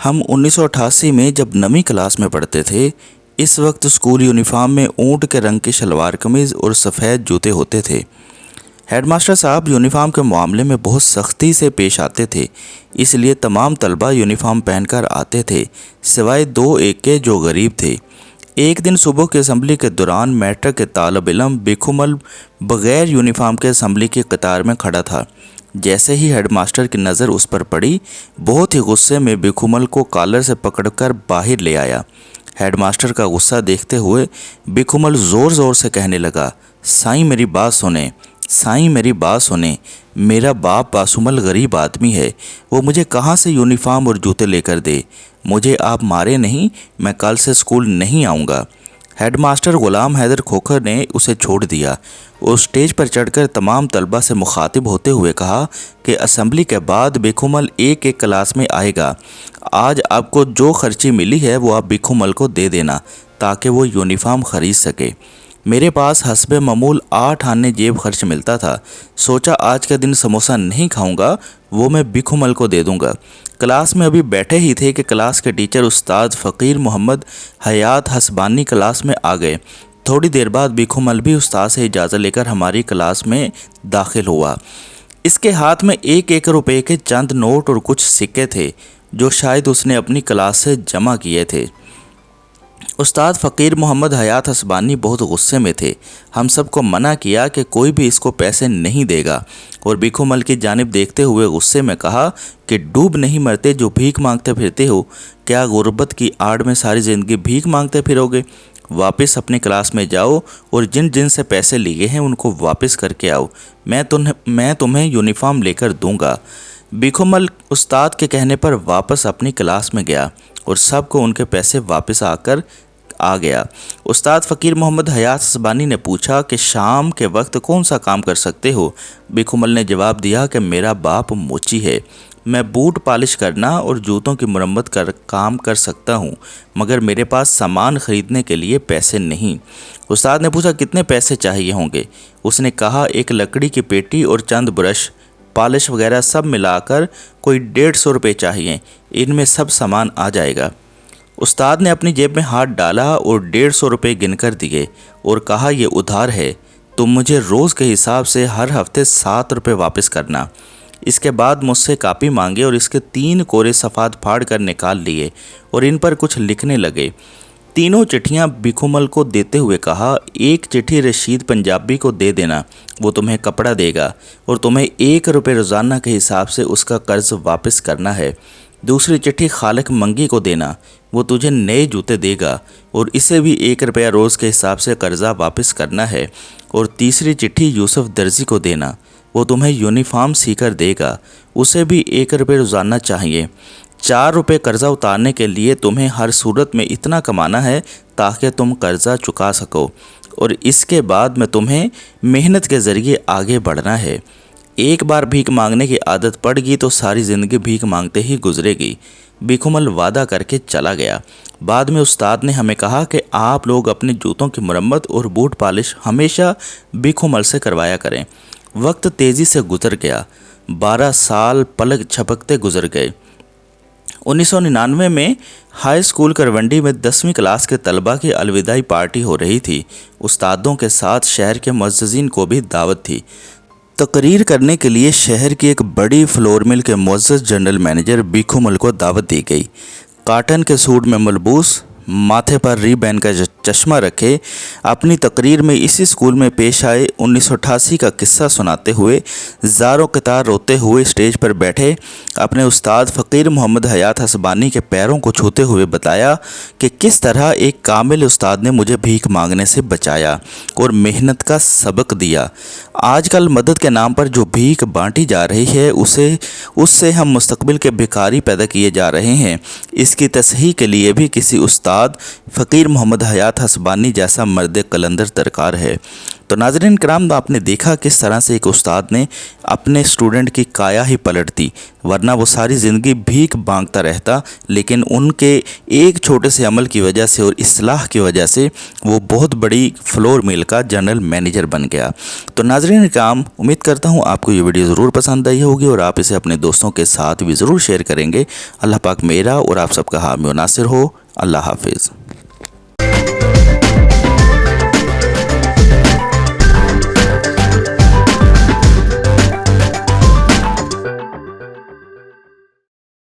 ہم 1988 میں جب 9ویں کلاس میں پڑھتے تھے، اس وقت اسکول یونیفارم میں اونٹ کے رنگ کی شلوار قمیض اور سفید جوتے ہوتے تھے۔ ہیڈ ماسٹر صاحب یونیفارم کے معاملے میں بہت سختی سے پیش آتے تھے، اس لیے تمام طلبہ یونیفارم پہن کر آتے تھے، سوائے 2-1 کے جو غریب تھے۔ ایک دن صبح کی اسمبلی کے دوران میٹرک کے طالب علم بیکھومل بغیر یونیفارم کے اسمبلی کی قطار میں کھڑا تھا۔ جیسے ہی ہیڈ ماسٹر کی نظر اس پر پڑی، بہت ہی غصے میں بیکھومل کو کالر سے پکڑ کر باہر لے آیا۔ ہیڈ ماسٹر کا غصہ دیکھتے ہوئے بیکھومل زور زور سے کہنے لگا، سائیں میری بات سنیں، سائیں میری بات سنیں، میرا باپ باسمل غریب آدمی ہے، وہ مجھے کہاں سے یونیفارم اور جوتے لے کر دے؟ مجھے آپ مارے نہیں، میں کل سے اسکول نہیں آؤں گا۔ ہیڈ ماسٹر غلام حیدر کھوکھر نے اسے چھوڑ دیا اور اسٹیج پر چڑھ کر تمام طلبہ سے مخاطب ہوتے ہوئے کہا کہ اسمبلی کے بعد بیکھومل ایک کلاس میں آئے گا۔ آج آپ کو جو خرچی ملی ہے وہ آپ بیکھومل کو دے دینا تاکہ وہ یونیفارم خرید سکے۔ میرے پاس حسب معمول 8 آنے جیب خرچ ملتا تھا، سوچا آج کا دن سموسہ نہیں کھاؤں گا، وہ میں بیکھومل کو دے دوں گا۔ کلاس میں ابھی بیٹھے ہی تھے کہ کلاس کے ٹیچر استاد فقیر محمد حیات حسبانی کلاس میں آ گئے۔ تھوڑی دیر بعد بیکھومل بھی استاد سے اجازت لے کر ہماری کلاس میں داخل ہوا۔ اس کے ہاتھ میں 1 روپے کے چند نوٹ اور کچھ سکے تھے جو شاید اس نے اپنی کلاس سے جمع کیے تھے۔ استاد فقیر محمد حیات حسبانی بہت غصے میں تھے۔ ہم سب کو منع کیا کہ کوئی بھی اس کو پیسے نہیں دے گا، اور بیکھومل کی جانب دیکھتے ہوئے غصے میں کہا کہ ڈوب نہیں مرتے جو بھیک مانگتے پھرتے ہو، کیا غربت کی آڑ میں ساری زندگی بھیک مانگتے پھرو گے؟ واپس اپنی کلاس میں جاؤ اور جن سے پیسے لیے ہیں ان کو واپس کر کے آؤ، میں تمہیں یونیفارم لے کر دوں گا۔ بیکھومل استاد کے کہنے پر واپس اپنی کلاس میں گیا اور سب کو ان کے پیسے واپس آ گیا۔ استاد فقیر محمد حیات حسبانی نے پوچھا کہ شام کے وقت کون سا کام کر سکتے ہو؟ بیکھومل نے جواب دیا کہ میرا باپ موچی ہے، میں بوٹ پالش کرنا اور جوتوں کی مرمت کام کر سکتا ہوں، مگر میرے پاس سامان خریدنے کے لیے پیسے نہیں۔ استاد نے پوچھا کتنے پیسے چاہیے ہوں گے؟ اس نے کہا 1 لکڑی کی پیٹی اور چند برش، پالش وغیرہ سب ملا کر کوئی 150 روپے چاہیے، ان میں سب سامان آ جائے گا۔ استاد نے اپنی جیب میں ہاتھ ڈالا اور 150 روپے گن کر دیے اور کہا یہ ادھار ہے، تم مجھے روز کے حساب سے ہر ہفتے 7 روپے واپس کرنا۔ اس کے بعد مجھ سے کاپی مانگے اور اس کے 3 کورے صفحات پھاڑ کر نکال لیے اور ان پر کچھ لکھنے لگے۔ تینوں چٹھیاں بیکھومل کو دیتے ہوئے کہا، ایک چٹھی رشید پنجابی کو دے دینا، وہ تمہیں کپڑا دے گا اور تمہیں 1 روپے روزانہ کے حساب سے اس کا قرض واپس کرنا ہے۔ دوسری چٹھی خالق منگی کو دینا، وہ تجھے نئے جوتے دے گا اور اسے بھی 1 روپیہ روز کے حساب سے قرضہ واپس کرنا ہے۔ اور تیسری چٹھی یوسف درزی کو دینا، وہ تمہیں یونیفارم سی کر دے گا، اسے بھی 1 روپے روزانہ چاہیے۔ 4 روپے قرضہ اتارنے کے لیے تمہیں ہر صورت میں اتنا کمانا ہے تاکہ تم قرضہ چکا سکو، اور اس کے بعد میں تمہیں محنت کے ذریعے آگے بڑھنا ہے۔ ایک بار بھیک مانگنے کی عادت پڑ گئی تو ساری زندگی بھیک مانگتے ہی گزرے گی۔ بیکھومل وعدہ کر کے چلا گیا۔ بعد میں استاد نے ہمیں کہا کہ آپ لوگ اپنے جوتوں کی مرمت اور بوٹ پالش ہمیشہ بیکھومل سے کروایا کریں۔ وقت تیزی سے گزر گیا، 12 سال پلک جھپکتے گزر گئے۔ 1999 میں ہائی اسکول کرونڈی میں 10ویں کلاس کے طلبہ کی الوداعی پارٹی ہو رہی تھی۔ استادوں کے ساتھ شہر کے معززین کو بھی دعوت تھی۔ تقریر کرنے کے لیے شہر کی ایک بڑی فلور مل کے معزز جنرل مینیجر بیکھومل کو دعوت دی گئی۔ کاٹن کے سوٹ میں ملبوس، ماتھے پر ری بین کا چشمہ رکھے، اپنی تقریر میں اسی اسکول میں پیش آئے 1988 کا قصہ سناتے ہوئے زاروں قطار روتے ہوئے اسٹیج پر بیٹھے اپنے استاد فقیر محمد حیات حسبانی کے پیروں کو چھوتے ہوئے بتایا کہ کس طرح ایک کامل استاد نے مجھے بھیک مانگنے سے بچایا اور محنت کا سبق دیا۔ آج کل مدد کے نام پر جو بھیک بانٹی جا رہی ہے اس سے ہم مستقبل کے بھکاری پیدا کیے جا رہے ہیں۔ اس کی تصحیح کے لیے بھی کسی استاد فقیر محمد حیات حسبانی جیسا مرد قلندر درکار ہے۔ تو ناظرین کرام، آپ نے دیکھا کس طرح سے ایک استاد نے اپنے اسٹوڈنٹ کی کایا ہی پلٹ دی، ورنہ وہ ساری زندگی بھیک مانگتا رہتا، لیکن ان کے ایک چھوٹے سے عمل کی وجہ سے اور اصلاح کی وجہ سے وہ بہت بڑی فلور مل کا جنرل مینیجر بن گیا۔ تو ناظرین کرام، امید کرتا ہوں آپ کو یہ ویڈیو ضرور پسند آئی ہوگی اور آپ اسے اپنے دوستوں کے ساتھ بھی ضرور شیئر کریں گے۔ اللہ پاک میرا اور آپ سب کا حامی و ناصر ہو۔ اللہ حافظ۔